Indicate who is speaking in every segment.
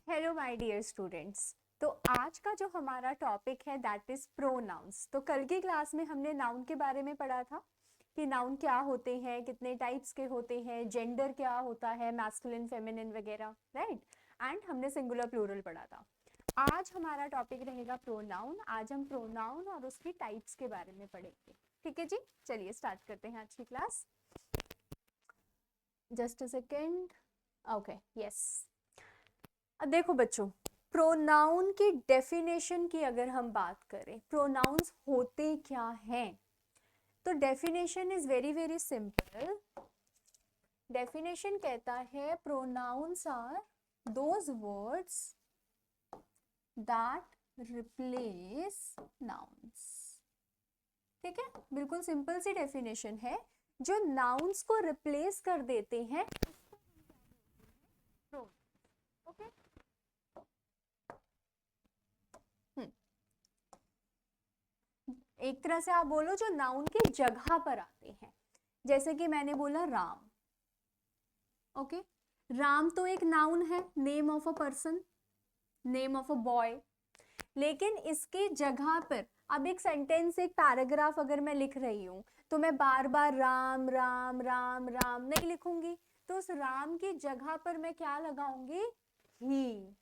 Speaker 1: Hello my dear students. तो आज का जो हमारा टॉपिक है दैट इज प्रोनाउंस। तो कल की क्लास में हमने नाउन के बारे में पढ़ा था कि नाउन क्या होते हैं, कितने टाइप्स के होते हैं, जेंडर क्या होता है, मैस्कुलिन फेमिनिन वगैरह, राइट। एंड हमने सिंगुलर प्लूरल पढ़ा था। आज हमारा टॉपिक रहेगा प्रोनाउन। आज हम प्रोनाउन और उसकी टाइप्स के बारे में पढ़ेंगे। ठीक है जी, चलिए स्टार्ट करते हैं आज की class. Just a second. Okay, yes. अब देखो बच्चों, प्रोनाउन की डेफिनेशन की अगर हम बात करें, प्रोनाउंस होते क्या हैं, तो definition is very very simple. Definition कहता है pronouns are those words that replace nouns. ठीक है, बिल्कुल सिंपल सी डेफिनेशन है। जो नाउन्स को रिप्लेस कर देते हैं, ओके। एक तरह से आप बोलो जो नाउन की जगह पर आते हैं। जैसे कि मैंने बोला राम, ओके। राम तो एक नाउन है, name of a person, name of a boy. लेकिन इसकी जगह पर अब एक सेंटेंस, एक पैराग्राफ अगर मैं लिख रही हूं, तो मैं बार बार राम राम राम राम नहीं लिखूंगी। तो उस राम की जगह पर मैं क्या लगाऊंगी? ही।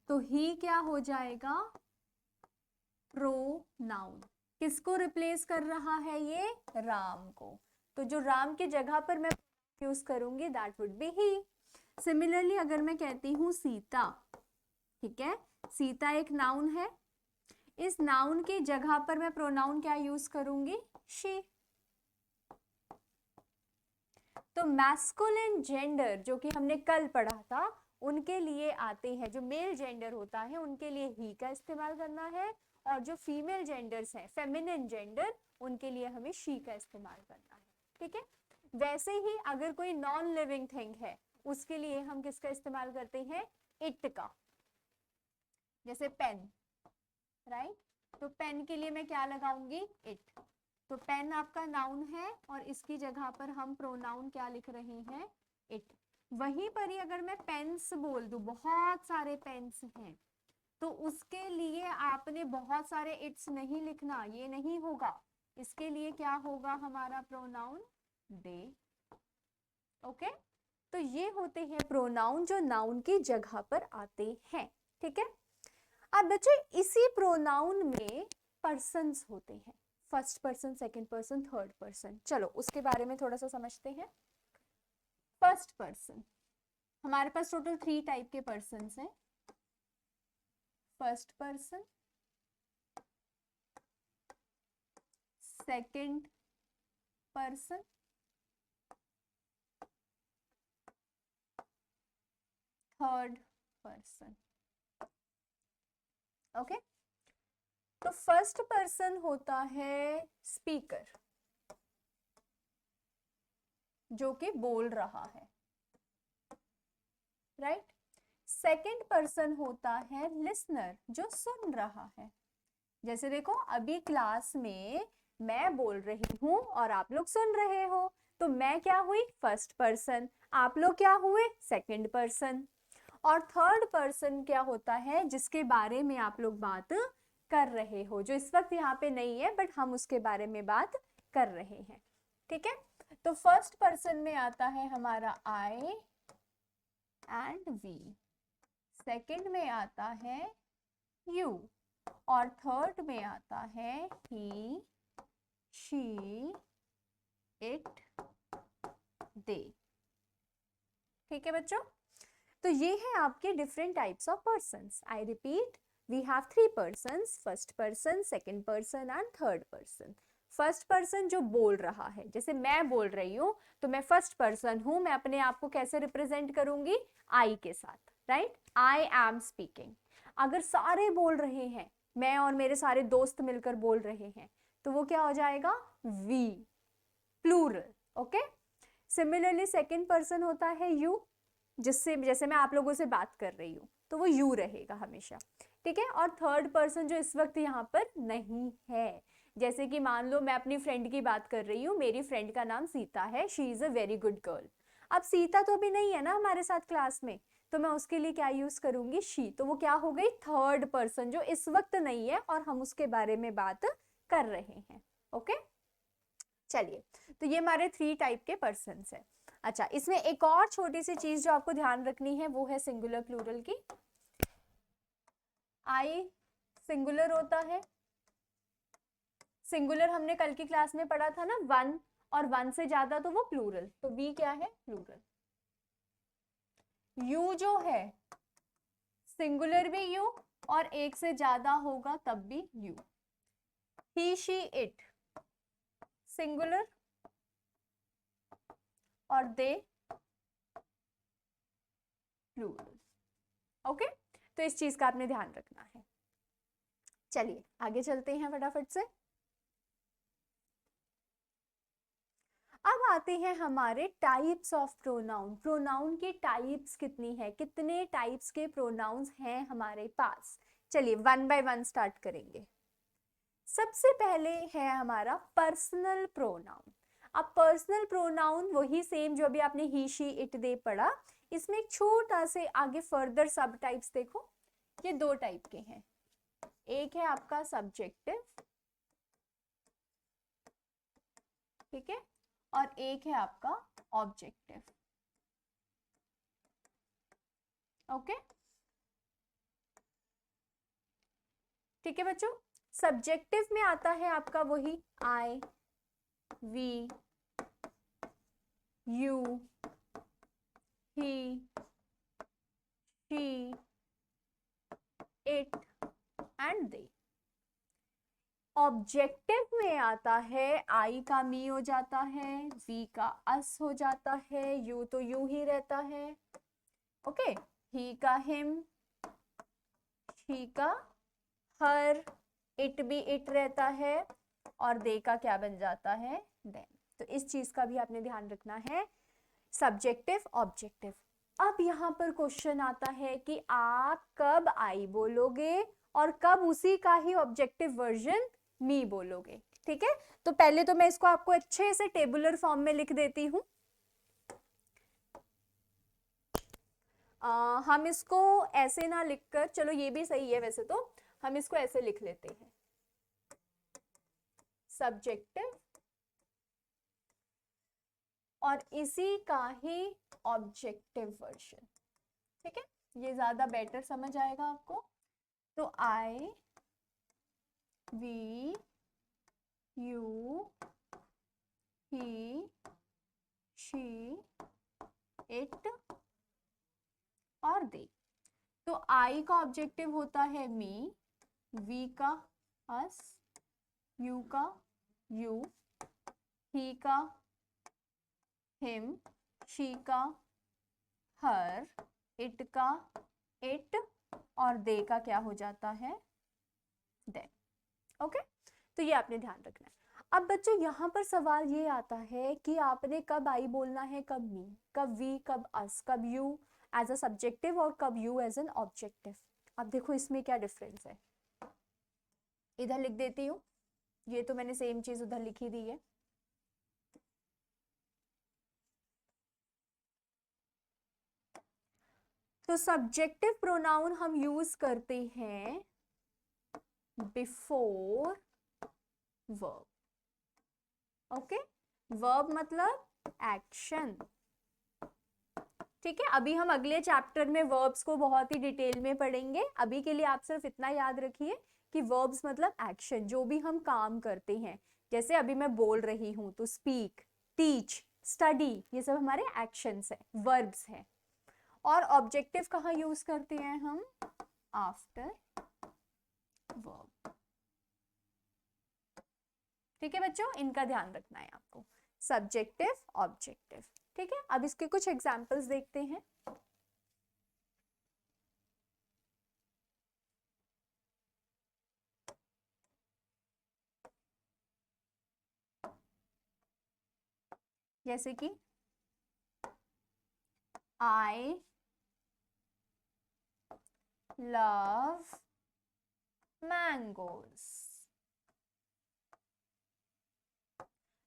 Speaker 1: तो ही क्या हो जाएगा? प्रोनाउन। किसको रिप्लेस कर रहा है ये? राम को। तो जो राम की जगह पर मैं यूज करूंगी that would be he. Similarly अगर मैं कहती हूं सीता, ठीक है, सीता एक नाउन है। इस नाउन की जगह पर मैं प्रोनाउन क्या यूज करूंगी? शी। तो मैस्कुलिन जेंडर जो कि हमने कल पढ़ा था, उनके लिए आते हैं, जो मेल जेंडर होता है उनके लिए ही का इस्तेमाल करना है, और जो फीमेल जेंडर्स हैं, फेमिनिन जेंडर, उनके लिए हमें शी का इस्तेमाल करना है। ठीक है। वैसे ही अगर कोई नॉन लिविंग थिंग है, उसके लिए हम किसका इस्तेमाल करते हैं? इट का। जैसे पेन, राइट। तो पेन के लिए मैं क्या लगाऊंगी? इट। तो पेन आपका नाउन है और इसकी जगह पर हम प्रोनाउन क्या लिख रहे हैं? इट। वहीं पर ही अगर मैं पेन्स बोल दूं, बहुत सारे पेन्स हैं, तो उसके लिए आपने बहुत सारे इट्स नहीं लिखना, ये नहीं होगा। इसके लिए क्या होगा हमारा प्रोनाउन? दे। ओके। तो ये होते हैं प्रोनाउन जो नाउन की जगह पर आते हैं। ठीक है। अब बच्चे इसी प्रोनाउन में पर्सन्स होते हैं, first person, second person, third person. चलो उसके बारे में थोड़ा सा समझते हैं। फर्स्ट पर्सन, हमारे पास टोटल 3 टाइप के पर्सन्स हैं। First person, second person, third person. Okay. तो फर्स्ट पर्सन होता है स्पीकर, जो कि बोल रहा है, राइट। सेकंड पर्सन होता है लिसनर, जो सुन रहा है। जैसे देखो अभी क्लास में मैं बोल रही हूं और आप लोग सुन रहे हो, तो मैं क्या हुई? First person. आप लोग क्या हुए? Second person. और थर्ड पर्सन क्या होता है? जिसके बारे में आप लोग बात कर रहे हो, जो इस वक्त यहाँ पे नहीं है बट हम उसके बारे में बात कर रहे हैं। ठीक है। तो फर्स्ट पर्सन में आता है हमारा आई एंड वी, सेकंड में आता है यू, और थर्ड में आता है ही, शी, इट, दे। ठीक है बच्चों। तो ये है आपके different types of persons. I repeat, we have 3 persons, first person, second person and third person. First person जो बोल रहा है, जैसे मैं बोल रही हूं, तो मैं फर्स्ट पर्सन हूं। मैं अपने आप को कैसे रिप्रेजेंट करूंगी? आई के साथ, राइट। I am speaking. अगर सारे बोल रहे हैं, मैं और मेरे सारे दोस्त मिलकर बोल रहे हैं, तो वो क्या हो जाएगा? We, plural. Okay. Similarly second person होता है यू, जिससे जैसे मैं आप लोगों से बात कर रही हूँ, तो वो यू रहेगा हमेशा। ठीक है। और थर्ड पर्सन जो इस वक्त यहाँ पर नहीं है, जैसे कि मान लो मैं अपनी फ्रेंड की बात कर रही हूँ, मेरी फ्रेंड का नाम सीता है, she is a very good girl. अब सीता तो अभी नहीं है ना हमारे साथ क्लास में, तो मैं उसके लिए क्या यूज करूंगी, शी। तो वो क्या हो गई, थर्ड पर्सन, जो इस वक्त नहीं है और हम उसके बारे में बात कर रहे हैं। ओके, चलिए, तो ये हमारे 3 टाइप के पर्सन है। अच्छा, इसमें एक और छोटी सी चीज जो आपको ध्यान रखनी है वो है सिंगुलर प्लूरल की। आई सिंगुलर होता है, सिंगुलर हमने कल की क्लास में पढ़ा था ना, 1 और 1 से ज्यादा तो वो प्लूरल, तो वी क्या है, प्लूरल। यू जो है सिंगुलर भी यू और एक से ज्यादा होगा तब भी you. He she it singular और दे प्लूरल। ओके, तो इस चीज का आपने ध्यान रखना है। चलिए आगे चलते हैं फटाफट से। अब आते हैं हमारे टाइप्स ऑफ प्रोनाउन। प्रोनाउन की टाइप्स कितनी है, कितने टाइप्स के प्रोनाउंस हैं हमारे पास। चलिए 1 बाय 1 स्टार्ट करेंगे। सबसे पहले है हमारा पर्सनल प्रोनाउन। अब पर्सनल प्रोनाउन वही सेम जो अभी आपने ही शी इट दे पढ़ा, इसमें एक छोटा से आगे फर्दर सब टाइप्स देखो। ये 2 टाइप के हैं, एक है आपका सब्जेक्टिव, ठीक है, और एक है आपका ऑब्जेक्टिव। ओके, ठीक है बच्चों। सब्जेक्टिव में आता है आपका वही I, we, you, he, she, it and they. Objective में आता है आई का मी हो जाता है, वी का अस हो जाता है, यू तो यू ही रहता है, ओके, ही का हिम, शी का हर, इट भी इट रहता है, और दे का क्या बन जाता है, देम। तो इस चीज का भी आपने ध्यान रखना है, सब्जेक्टिव ऑब्जेक्टिव। अब यहाँ पर क्वेश्चन आता है कि आप कब आई बोलोगे और कब उसी का ही ऑब्जेक्टिव वर्जन मी बोलोगे। ठीक है, तो पहले तो मैं इसको आपको अच्छे से टेबुलर फॉर्म में लिख देती हूँ। हम इसको ऐसे ना लिखकर, चलो ये भी सही है वैसे, तो हम इसको ऐसे लिख लेते हैं, सब्जेक्टिव और इसी का ही ऑब्जेक्टिव वर्जन। ठीक है, ये ज्यादा बेटर समझ आएगा आपको। तो I, we, you, he, she, it और दे। तो आई का ऑब्जेक्टिव होता है मी, वी का अस, यू का यू, ही का हिम, शी का हर, इट का इट और दे का क्या हो जाता है, दे। ओके, तो ये आपने ध्यान रखना है। अब बच्चों यहाँ पर सवाल ये आता है कि आपने कब आई बोलना है, कब मी, कब वी, कब अस, कब यू एज अ सब्जेक्टिव और कब यू एज एन ऑब्जेक्टिव। अब देखो इसमें क्या डिफरेंस है, इधर लिख देती हूँ, ये तो मैंने सेम चीज उधर लिखी दी है। तो सब्जेक्टिव प्रोनाउन हम यूज करते हैं बिफोर वर्ब। ओके, वर्ब मतलब एक्शन। ठीक है, अभी हम अगले चैप्टर में वर्ब्स को बहुत ही डिटेल में पढ़ेंगे। अभी के लिए आप सिर्फ इतना याद रखिए कि वर्ब्स मतलब एक्शन, जो भी हम काम करते हैं। जैसे अभी मैं बोल रही हूं तो स्पीक, टीच, स्टडी, ये सब हमारे एक्शंस है, वर्ब्स हैं। और ऑब्जेक्टिव कहाँ यूज करते हैं हम, आफ्टर वर्ब। ठीक है बच्चों, इनका ध्यान रखना है आपको, सब्जेक्टिव ऑब्जेक्टिव। ठीक है, अब इसके कुछ एग्जांपल्स देखते हैं। जैसे कि आई लव मैंगोज।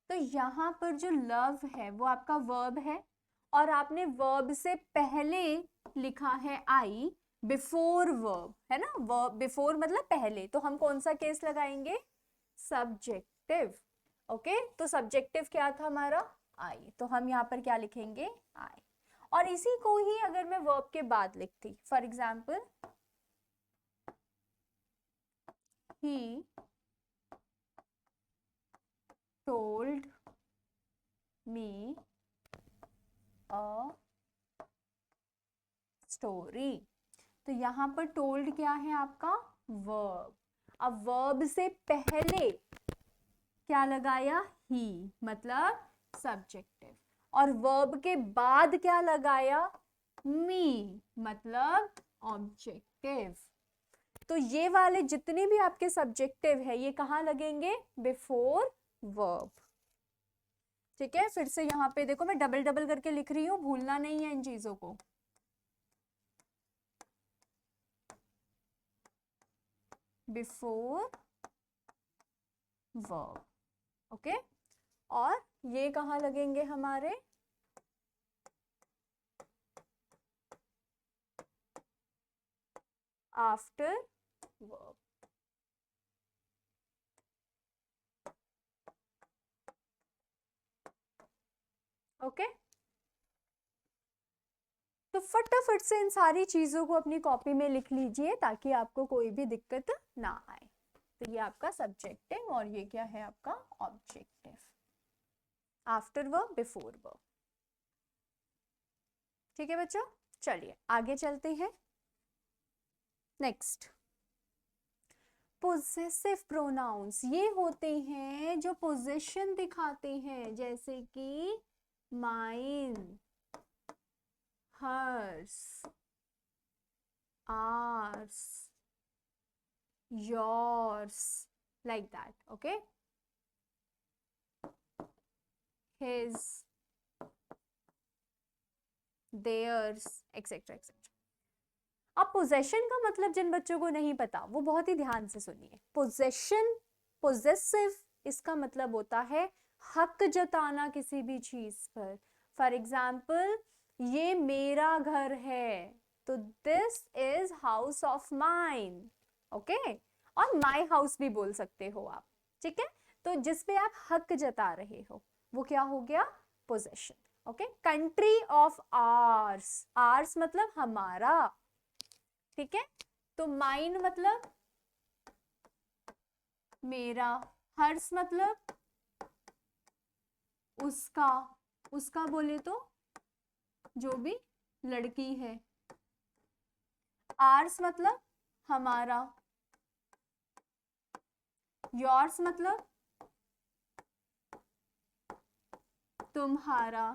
Speaker 1: तो यहां पर जो लव है वो आपका वर्ब है और आपने वर्ब से पहले लिखा है आई बिफोर वर्ब, है ना, वर्ब बिफोर मतलब पहले, तो हम कौन सा केस लगाएंगे, सब्जेक्टिव। ओके, तो सब्जेक्टिव क्या था हमारा, आई, तो हम यहाँ पर क्या लिखेंगे, आई। और इसी को ही अगर मैं वर्ब के बाद लिखती, for example he told me a story, तो यहाँ पर टोल्ड क्या है आपका, वर्ब। अब वर्ब से पहले क्या लगाया, ही, मतलब सब्जेक्टिव, और वर्ब के बाद क्या लगाया, मी, मतलब ऑब्जेक्टिव। तो ये वाले जितने भी आपके सब्जेक्टिव है ये कहाँ लगेंगे, बिफोर वर्ब। ठीक है, फिर से यहाँ पे देखो मैं डबल डबल करके लिख रही हूँ, भूलना नहीं है इन चीजों को। बिफोर वर्ब, ओके, और ये कहाँ लगेंगे हमारे, आफ्टर वर्ब। ओके, तो फटाफट से इन सारी चीजों को अपनी कॉपी में लिख लीजिए ताकि आपको कोई भी दिक्कत ना आए। तो ये आपका सब्जेक्टिव और ये क्या है आपका objective, after verb before verb. ठीक है बच्चों, चलिए आगे चलते हैं। नेक्स्ट, पोजेसिव प्रोनाउंस, ये होते हैं जो पोजेशन दिखाते हैं, जैसे कि mine, hers, ours, yours, like that, okay, his, theirs, etc etc। अब पोजेशन का मतलब जिन बच्चों को नहीं पता वो बहुत ही ध्यान से सुनिए। पोजेशन, पोजेसिव, इसका मतलब होता है हक जताना किसी भी चीज पर। फॉर एग्जाम्पल, ये मेरा घर है, तो this is house of mine, okay, और माई हाउस भी बोल सकते हो आप। ठीक है, तो जिस पे आप हक जता रहे हो वो क्या हो गया, possession. Okay, country of ours, ours मतलब हमारा, ठीक है, तो माइन मतलब मेरा, हर्स मतलब उसका, उसका बोले तो जो भी लड़की है, आर्स मतलब हमारा, योर्स मतलब तुम्हारा,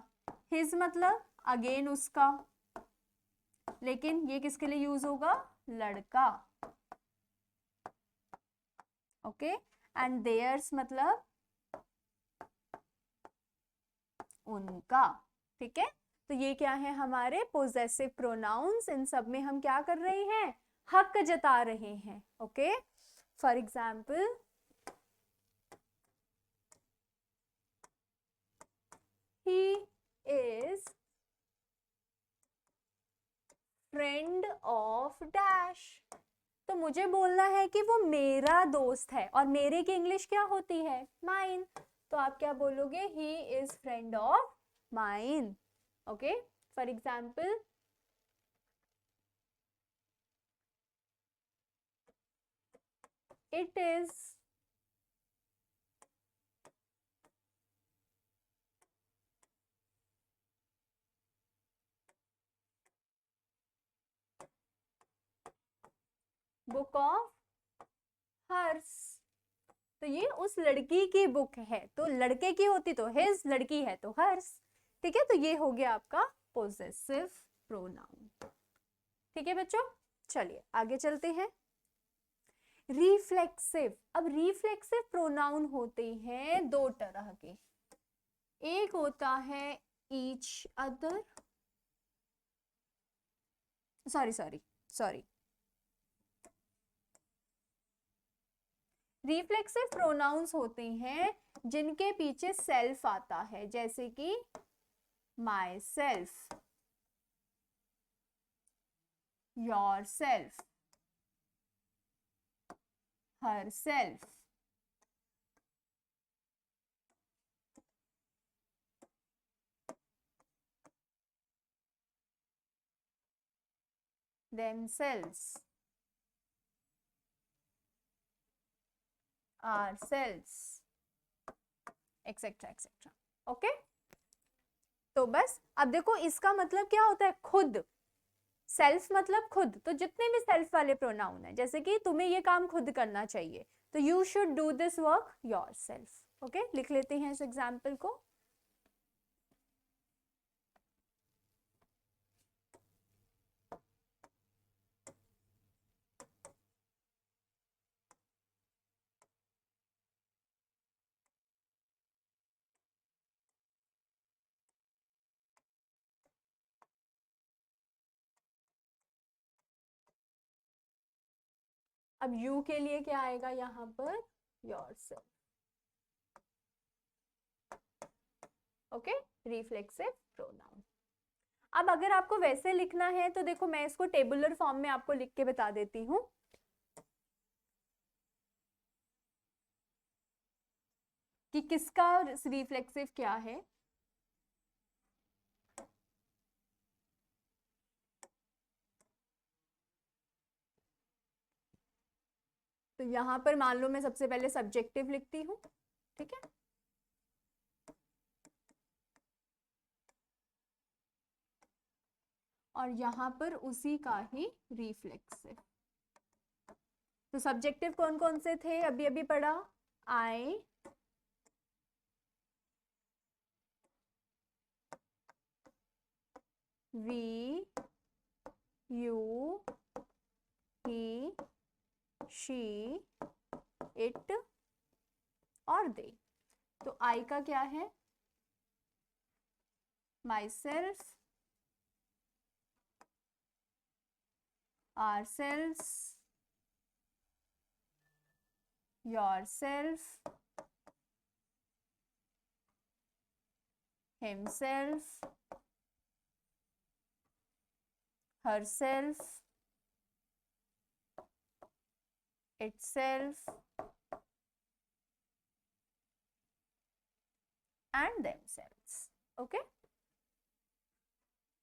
Speaker 1: हिज मतलब अगेन उसका, लेकिन ये किसके लिए यूज होगा, लड़का, ओके, एंड देयर्स मतलब उनका। ठीक है, तो ये क्या है हमारे पोजेसिव प्रोनाउंस, इन सब में हम क्या कर रहे हैं, हक जता रहे हैं। Okay, for example, he is friend of dash, तो मुझे बोलना है कि वो मेरा दोस्त है, और मेरे की इंग्लिश क्या होती है, माइन, तो आप क्या बोलोगे, he is friend of mine. Okay, for example, it is book of hers, तो ये उस लड़की की बुक है, तो लड़के की होती तो हिज, लड़की है तो हर्स। ठीक है, तो ये हो गया आपका पोजेसिव प्रोनाउन। ठीक है बच्चों, चलिए आगे चलते हैं। रिफ्लेक्सिव, अब रिफ्लेक्सिव प्रोनाउन होते हैं दो तरह के, एक होता है each other, sorry sorry sorry, reflexive pronouns होते हैं जिनके पीछे सेल्फ आता है, जैसे कि myself, yourself, herself, themselves, ourselves, etcetera etcetera. Okay, तो बस अब देखो इसका मतलब क्या होता है, खुद. सेल्फ मतलब खुद, तो जितने भी सेल्फ वाले प्रोनाउन है, जैसे कि तुम्हें ये काम खुद करना चाहिए, तो you should do this work your self. Okay, लिख लेते हैं इस एग्जाम्पल को. अब यू के लिए क्या आएगा यहाँ पर, योरसेल्फ. Okay, reflexive pronoun. अब अगर आपको वैसे लिखना है तो देखो मैं इसको टेबुलर फॉर्म में आपको लिख के बता देती हूँ कि किसका रिफ्लेक्सिव क्या है. तो यहां पर मान लो मैं सबसे पहले सब्जेक्टिव लिखती हूँ, ठीक है. और यहां पर उसी का ही रिफ्लेक्सिव. तो सब्जेक्टिव कौन कौन से थे, अभी अभी पढ़ा, I, we, you, he, she, it और दे. तो आई का क्या है, myself, ourselves, yourself, himself, herself, itself and themselves. Okay,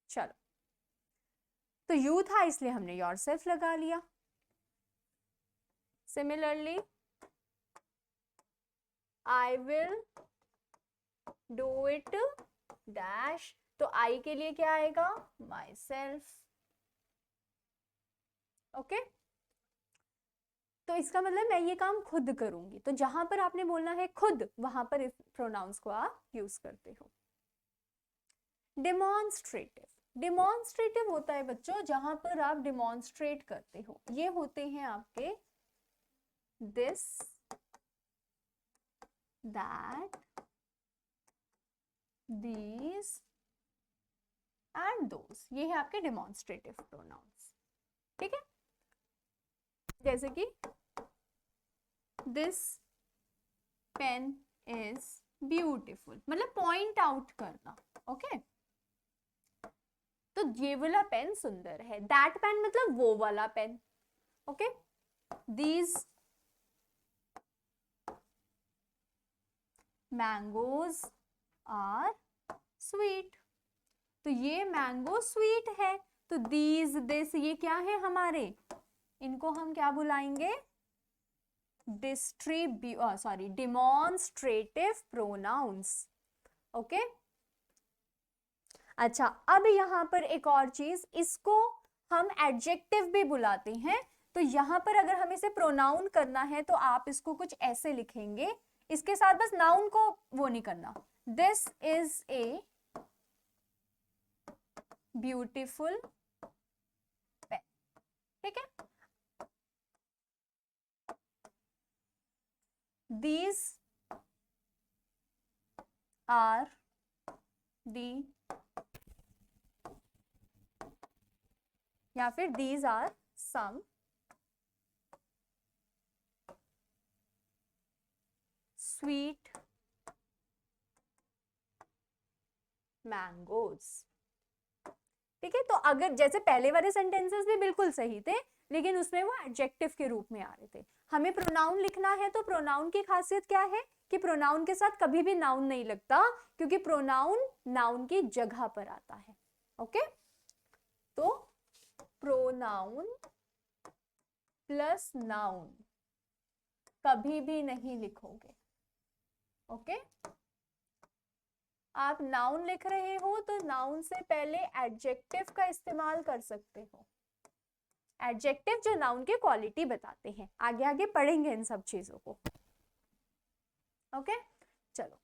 Speaker 1: चलो. तो यू था इसलिए हमने योरसेल्फ लगा लिया. Similarly I will do it dash. तो आई के लिए क्या आएगा, माई सेल्फ. ओके, तो इसका मतलब मैं ये काम खुद करूंगी. तो जहां पर आपने बोलना है खुद, वहां पर इस प्रोनाउंस को आप यूज करते हो. डेमोन्स्ट्रेटिव. डेमोन्स्ट्रेटिव होता है बच्चों जहां पर आप डेमोन्स्ट्रेट करते हो. ये होते हैं आपके this, that, these and those. ये है आपके डेमोन्स्ट्रेटिव प्रोनाउंस, ठीक है. जैसे कि दिस पेन इज ब्यूटिफुल, मतलब पॉइंट आउट करना. ओके, तो ये वाला पेन सुंदर है. दैट पेन मतलब वो वाला pen. Okay, these mangoes are sweet. तो ये मैंगो स्वीट है. तो दीज, दिस, ये क्या है हमारे, इनको हम क्या बुलाएंगे, डेमोन्स्ट्रेटिव प्रोनाउंस. ओके, अच्छा. अब यहां पर एक और चीज, इसको हम एडजेक्टिव भी बुलाते हैं. तो यहां पर अगर हमें इसे प्रोनाउन करना है तो आप इसको कुछ ऐसे लिखेंगे, इसके साथ बस नाउन को वो नहीं करना. This is a beautiful pen, ठीक है. These are the, या फिर these are some sweet mangoes. ठीक है, तो अगर जैसे पहले वाले सेंटेंसेस भी बिल्कुल सही थे, लेकिन उसमें वो एडजेक्टिव के रूप में आ रहे थे। हमें प्रोनाउन लिखना है तो प्रोनाउन की खासियत क्या है कि प्रोनाउन के साथ कभी भी नाउन नहीं लगता, क्योंकि प्रोनाउन नाउन की जगह पर आता है। ओके, तो प्रोनाउन प्लस नाउन कभी भी नहीं लिखोगे। ओके, आप नाउन लिख रहे हो तो नाउन से पहले एडजेक्टिव का इस्तेमाल कर सकते हो। एडजेक्टिव जो नाउन की क्वालिटी बताते हैं, आगे आगे पढ़ेंगे इन सब चीजों को। ओके, चलो।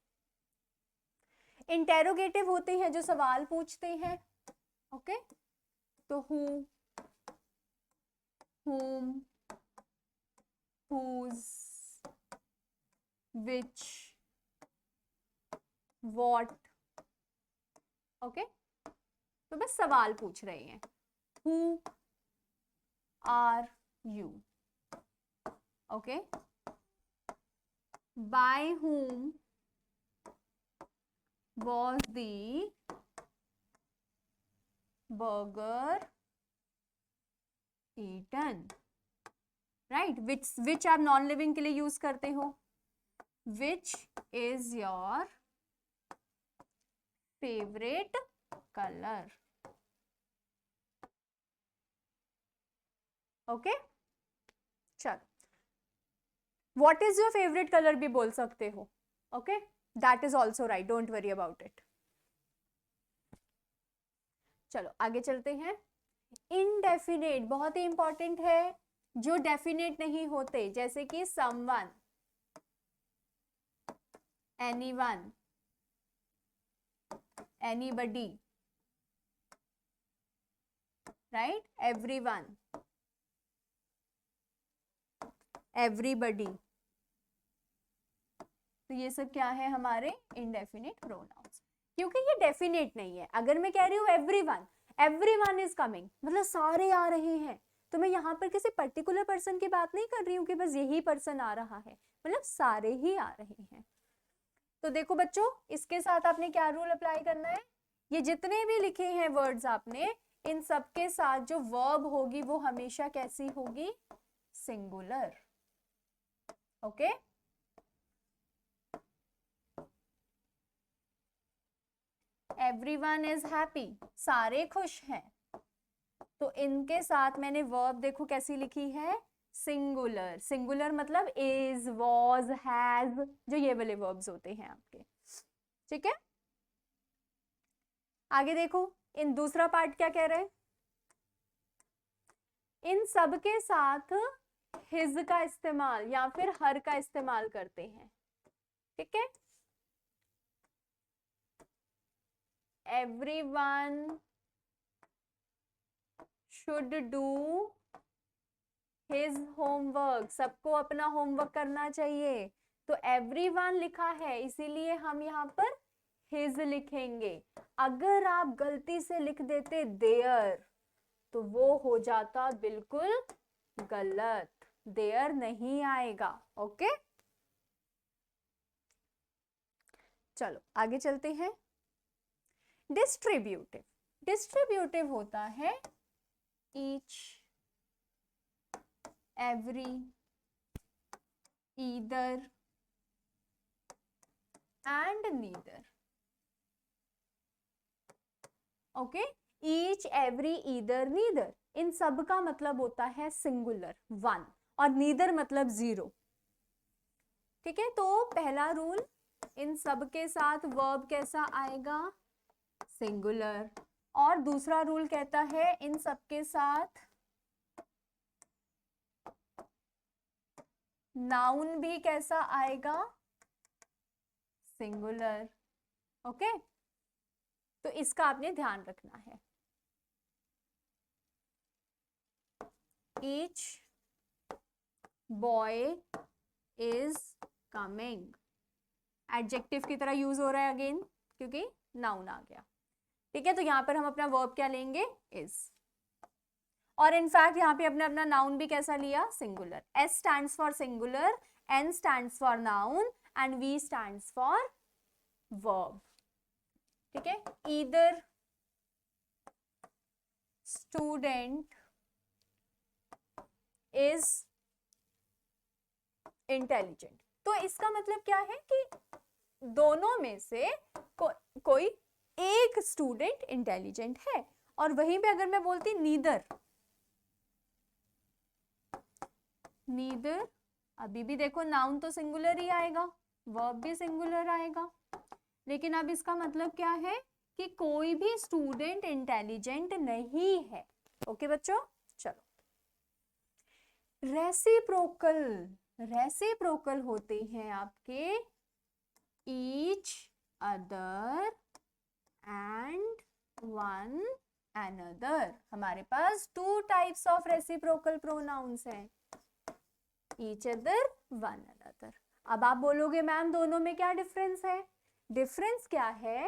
Speaker 1: इंटेरोगेटिव होते हैं जो सवाल पूछते हैं। ओके, तो who, whom, whose, which, what। Okay, तो बस सवाल पूछ रहे हैं। Who are you? Okay, by whom was the burger eaten? Right, which आप नॉन लिविंग के लिए यूज करते हो। Which is your favorite color? Okay, चलो। What is your favorite color भी बोल सकते हो। Okay, that is also right, don't worry about it। चलो आगे चलते हैं। इनडेफिनेट बहुत ही इंपॉर्टेंट है, जो डेफिनेट नहीं होते, जैसे कि someone, anyone, anybody, right, everyone, everybody. तो ये सब क्या है हमारे इनडेफिनेट प्रोनाउंस, क्योंकि ये डेफिनेट नहीं है। अगर मैं कह रही हूँ एवरीवन, एवरीवन इज कमिंग, मतलब सारे आ रहे हैं, तो मैं यहाँ पर किसी पर्टिकुलर पर्सन की बात नहीं कर रही हूँ कि बस यही पर्सन आ रहा है, मतलब सारे ही आ रहे हैं। तो देखो बच्चों, इसके साथ आपने क्या रूल अप्लाई करना है, ये जितने भी लिखे हैं वर्ड्स आपने, इन सब के साथ जो वर्ब होगी वो हमेशा कैसी होगी, singular. Okay, everyone is happy, सारे खुश हैं, तो इनके साथ मैंने वर्ब देखो कैसी लिखी है, सिंगुलर। सिंगुलर मतलब इज, वॉज, हैज, जो ये वाले वर्ब्स होते हैं आपके। ठीक है, आगे देखो, इन दूसरा पार्ट क्या कह रहे हैं, इन सब के साथ हिज का इस्तेमाल या फिर हर का इस्तेमाल करते हैं। ठीक है, everyone should do his homework, सबको अपना होमवर्क करना चाहिए, तो एवरीवन लिखा है इसीलिए हम यहाँ पर हिज लिखेंगे। अगर आप गलती से लिख देते देयर, तो वो हो जाता बिल्कुल गलत, देयर नहीं आएगा। ओके, चलो आगे चलते हैं। डिस्ट्रीब्यूटिव, डिस्ट्रीब्यूटिव होता है each, every, either and neither. Okay, each, every, either, neither, इन सब का मतलब होता है सिंगुलर, वन, और नीदर मतलब जीरो। ठीक है, तो पहला रूल, इन सब के साथ वर्ब कैसा आएगा, सिंगुलर, और दूसरा रूल कहता है इन सब के साथ नाउन भी कैसा आएगा, सिंगुलर। ओके, तो इसका आपने ध्यान रखना है। Each boy is coming, adjective की तरह यूज हो रहा है अगेन, क्योंकि नाउन आ गया। ठीक है, तो यहां पर हम अपना वर्ब क्या लेंगे, इज, और इनफैक्ट यहाँ पे अपना अपना नाउन भी कैसा लिया, singular. S stands for singular, N stands for noun and V stands for verb. ठीक है, ईदर स्टूडेंट इज इंटेलिजेंट। तो इसका मतलब क्या है कि दोनों में से कोई एक स्टूडेंट इंटेलिजेंट है। और वहीं पे अगर मैं बोलती नीदर, नीदर, अभी भी देखो नाउन तो सिंगुलर ही आएगा, वर्ब भी सिंगुलर आएगा, लेकिन अब इसका मतलब क्या है कि कोई भी स्टूडेंट इंटेलिजेंट नहीं है। ओके बच्चों, चलो। रेसिप्रोकल, रेसिप्रोकल होते हैं आपके each other and one another. हमारे पास two types of reciprocal pronouns हैं, ईच अदर, वन अनदर। अब आप बोलोगे मैम दोनों में क्या डिफरेंस है? डिफरेंस क्या है?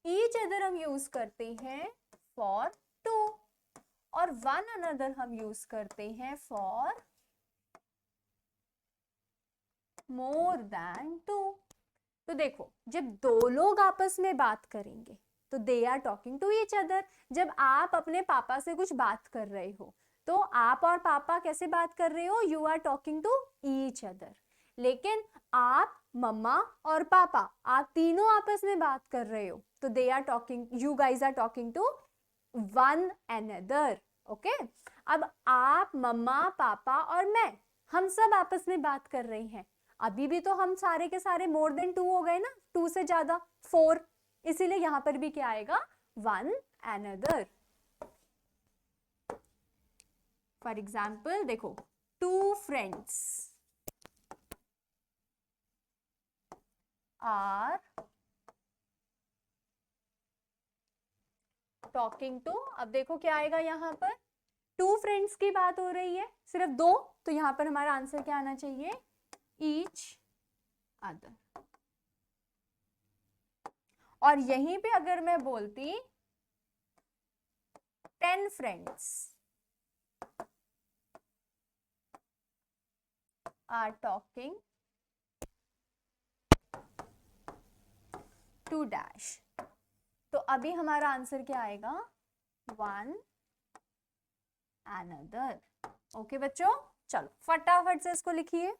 Speaker 1: ईच अदर हम यूज करते हैं फॉर टू और वन अनदर हम यूज करते हैं फॉर मोर देन टू। तो देखो, जब दो लोग आपस में बात करेंगे तो they are talking to each other. जब आप अपने पापा से कुछ बात कर रहे हो तो आप और पापा कैसे बात कर रहे हो? You are talking to each other. लेकिन आप मम्मा और पापा, आप तीनों आपस में बात कर रहे हो तो they are talking, you guys are talking to one another. Okay, अब आप, मम्मा, पापा और मैं, हम सब आपस में बात कर रहे हैं। अभी भी तो हम सारे के सारे मोर देन टू हो गए ना, टू से ज्यादा, फोर, इसीलिए यहां पर भी क्या आएगा? One another. फॉर एग्जाम्पल देखो, two friends are talking to, अब देखो क्या आएगा यहां पर? टू फ्रेंड्स की बात हो रही है, सिर्फ दो, तो यहां पर हमारा आंसर क्या आना चाहिए? Each other. और यहीं पे अगर मैं बोलती 10 friends are talking to dash, तो अभी हमारा आंसर क्या आएगा? One another. ओके बच्चों, चलो फटाफट से इसको लिखिए।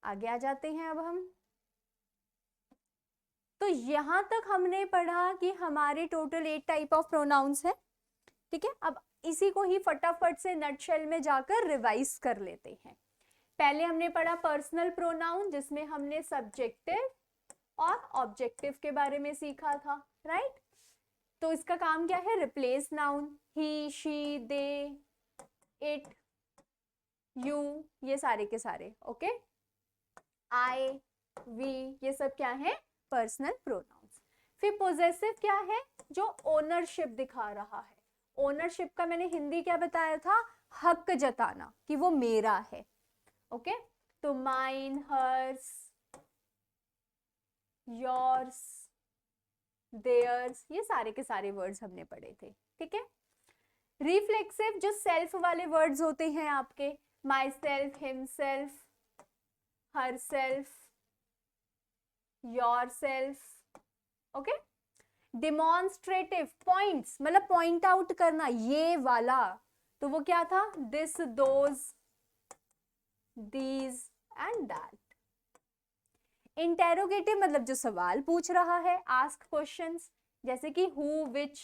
Speaker 1: आगे आ जाते हैं अब हम। तो यहां तक हमने पढ़ा कि हमारे टोटल 8 टाइप ऑफ प्रोनाउंस है। ठीक है, अब इसी को ही फटाफट से नटशेल में जाकर रिवाइज कर लेते हैं। पहले हमने पढ़ा पर्सनल प्रोनाउन, जिसमें हमने सब्जेक्टिव और ऑब्जेक्टिव के बारे में सीखा था, राइट? तो इसका काम क्या है? Replace noun, he, she, they, it, you, ये सारे के सारे। ओके, आई, वी, ये सब क्या है? Personal pronouns. फिर पोजेसिव क्या है? जो ओनरशिप दिखा रहा है। ओनरशिप का मैंने हिंदी क्या बताया था? हक जताना, कि वो मेरा है। ओके, तो माइन, हर्स, योर्स, देयर्स, ये सारे के सारे वर्ड्स हमने पढ़े थे। ठीक है, रिफ्लेक्सिव जो सेल्फ वाले वर्ड्स होते हैं आपके, my self, himself, her self, your self. Okay, demonstrative, points मतलब पॉइंट आउट करना, ये वाला, तो वो क्या था? This, those, these and that. Interrogative मतलब जो सवाल पूछ रहा है, आस्क क्वेश्चंस, जैसे कि who, which,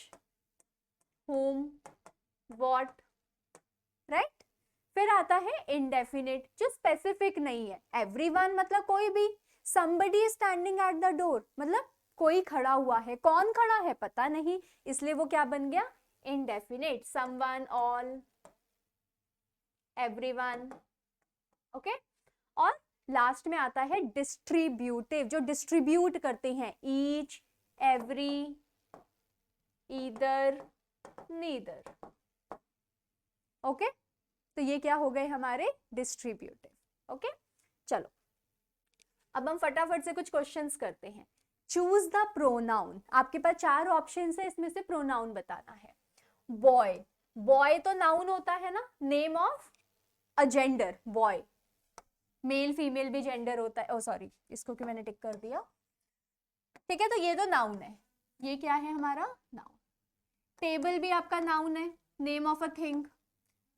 Speaker 1: whom, what, right? फिर आता है इंडेफिनिट, जो स्पेसिफिक नहीं है। एवरीवन मतलब कोई भी, somebody is standing at the door मतलब कोई खड़ा हुआ है, कौन खड़ा है पता नहीं, इसलिए वो क्या बन गया? Indefinite. someone, all, everyone। Okay, और लास्ट में आता है डिस्ट्रीब्यूटिव, जो डिस्ट्रीब्यूट करते हैं, each, every, either, neither. Okay, तो ये क्या हो गए हमारे? डिस्ट्रीब्यूटिव। ओके, चलो अब हम फटाफट से कुछ क्वेश्चंस करते हैं। चूज द प्रोनाउन, आपके पास 4 ऑप्शन है, इसमें से प्रोनाउन बताना है। बॉय, बॉय तो नाउन होता है ना, name of a gender, boy. Male female भी जेंडर होता है। ओ सॉरी, इसको क्यों मैंने टिक कर दिया। ठीक है, तो ये तो नाउन है, ये क्या है हमारा नाउन। टेबल भी आपका नाउन है, name of a thing,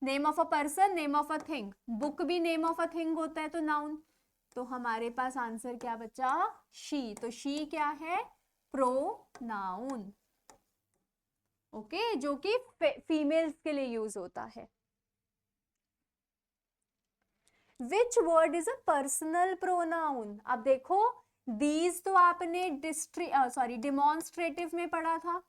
Speaker 1: name of a person, name of a thing. Book भी नेम ऑफ अ थिंग होता है, तो नाउन। तो हमारे पास आंसर क्या बचा, शी। तो शी क्या है, प्रोनाउन। ओके, जो कि फीमेल्स के लिए यूज होता है। Which word is a personal pronoun. अब देखो, दीज तो आपने डिमॉन्स्ट्रेटिव में पढ़ा था,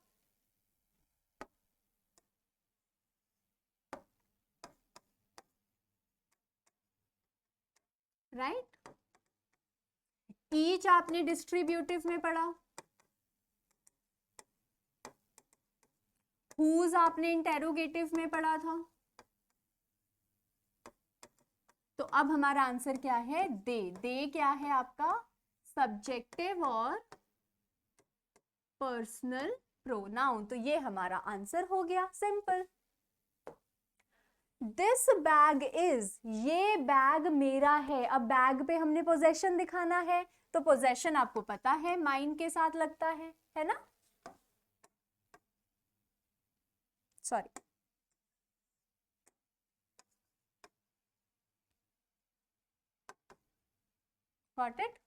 Speaker 1: राइट। ईच आपने डिस्ट्रीब्यूटिव में पढ़ा, हुज आपने इंटेरोगेटिव में पढ़ा था। तो अब हमारा आंसर क्या है, दे। दे क्या है आपका, सब्जेक्टिव और पर्सनल प्रोनाउन। तो ये हमारा आंसर हो गया, सिंपल। दिस बैग इज, ये बैग मेरा है। अब बैग पे हमने पोजेशन दिखाना है, तो पोजेशन आपको पता है माइन के साथ लगता है ना। Sorry, got it.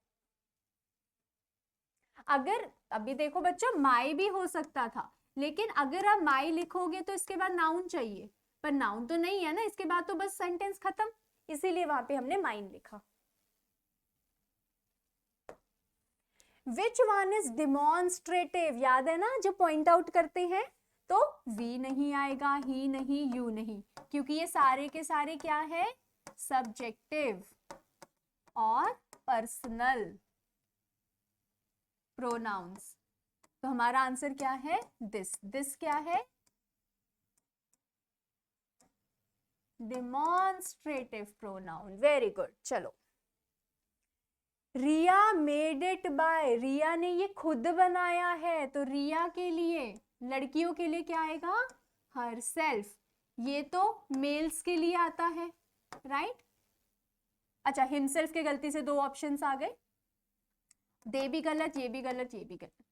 Speaker 1: अगर अभी देखो बच्चों, माई भी हो सकता था, लेकिन अगर आप माई लिखोगे तो इसके बाद नाउन चाहिए, पर नाउन तो नहीं है ना, इसके बाद तो बस सेंटेंस खत्म, इसीलिए वहां पे हमने माइन लिखा। विच वन इज डिमॉन्स्ट्रेटिव, याद है ना, जो पॉइंट आउट करते हैं, तो वी नहीं आएगा, ही नहीं, यू नहीं, क्योंकि ये सारे के सारे क्या है, सब्जेक्टिव और पर्सनल प्रोनाउंस। तो हमारा आंसर क्या है, दिस। दिस क्या है, डिमॉन्स्ट्रेटिव प्रोनाउन। Very good. चलो, रिया मेड इट बाय, रिया ने ये खुद बनाया है, तो रिया के लिए, लड़कियों के लिए क्या आएगा, हर सेल्फ। ये तो मेल्स के लिए आता है, राइट। अच्छा, हिमसेल्फ के गलती से दो ऑप्शंस आ गए, दे भी गलत, ये भी गलत, ये भी गलत।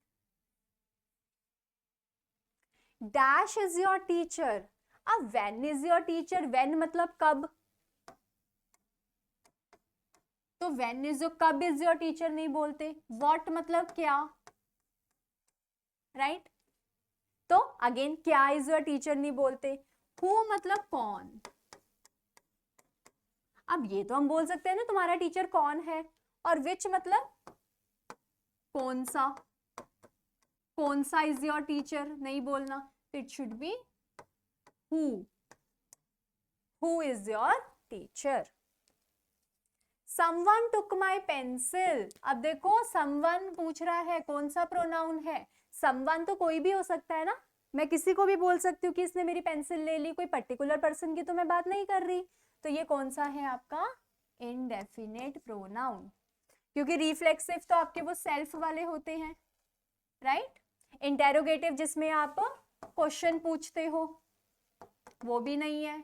Speaker 1: Dash is your teacher. अब when is your teacher, when मतलब कब, तो व्हेन इज योर, कब इज योर टीचर नहीं बोलते। व्हाट मतलब क्या, राइट। तो अगेन, क्या इज योर टीचर नहीं बोलते। हु मतलब कौन। अब ये तो हम बोल सकते हैं ना, तुम्हारा टीचर कौन है। और विच मतलब कौन सा, कौन सा इज योर टीचर नहीं बोलना, it should be who is your teacher. Someone took my pencil. अब देखो, समवन पूछ रहा है, कौन सा प्रोनाउन है। समवन तो कोई भी हो सकता है ना, मैं किसी को भी बोल सकती हूँ कि इसने मेरी पेंसिल ले ली, कोई पर्टिकुलर पर्सन की तो मैं बात नहीं कर रही। तो ये कौन सा है आपका, इनडेफिनेट प्रोनाउन, क्योंकि रिफ्लेक्सिव तो आपके वो सेल्फ वाले होते हैं, राइट। इंटेरोगेटिव जिसमें आप क्वेश्चन पूछते हो, वो भी नहीं है।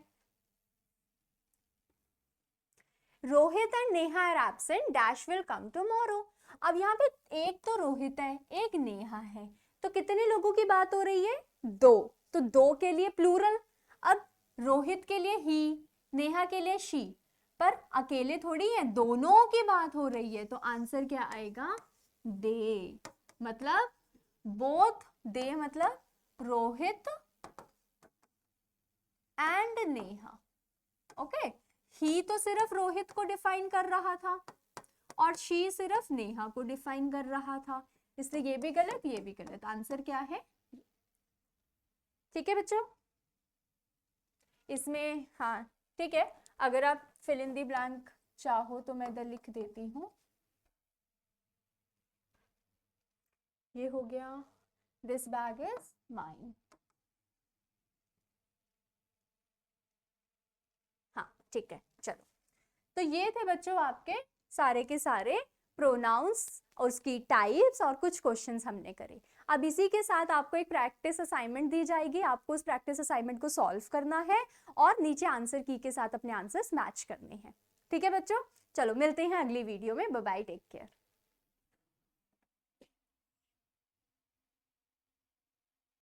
Speaker 1: Rohit and Neha are absent, dash will come tomorrow. अब यहाँ पे एक तो रोहित है, एक नेहा है, तो कितने लोगों की बात हो रही है, दो। तो दो के लिए प्लूरल। अब रोहित के लिए ही, नेहा के लिए शी, पर अकेले थोड़ी है, दोनों की बात हो रही है, तो आंसर क्या आएगा, दे। मतलब बोथ, दे मतलब रोहित एंड नेहा। ओके, ही तो सिर्फ रोहित को डिफाइन कर रहा था और शी सिर्फ नेहा को डिफाइन कर रहा था, इसलिए ये भी गलत, ये भी गलत। आंसर क्या है, ठीक है बच्चों। इसमें हाँ ठीक है, अगर आप फिल इन दी ब्लैंक चाहो तो मैं इधर लिख देती हूँ। ये हो गया, दिस बैग इज माइन। हाँ ठीक है, चलो। तो ये थे बच्चों आपके सारे के सारे प्रोनाउंस और उसकी टाइप्स और कुछ क्वेश्चंस हमने करे। अब इसी के साथ आपको एक प्रैक्टिस असाइनमेंट दी जाएगी, आपको उस प्रैक्टिस असाइनमेंट को सॉल्व करना है और नीचे आंसर की के साथ अपने आंसर्स मैच करने हैं। ठीक है बच्चों, चलो मिलते हैं अगली वीडियो में। Bye bye, take care.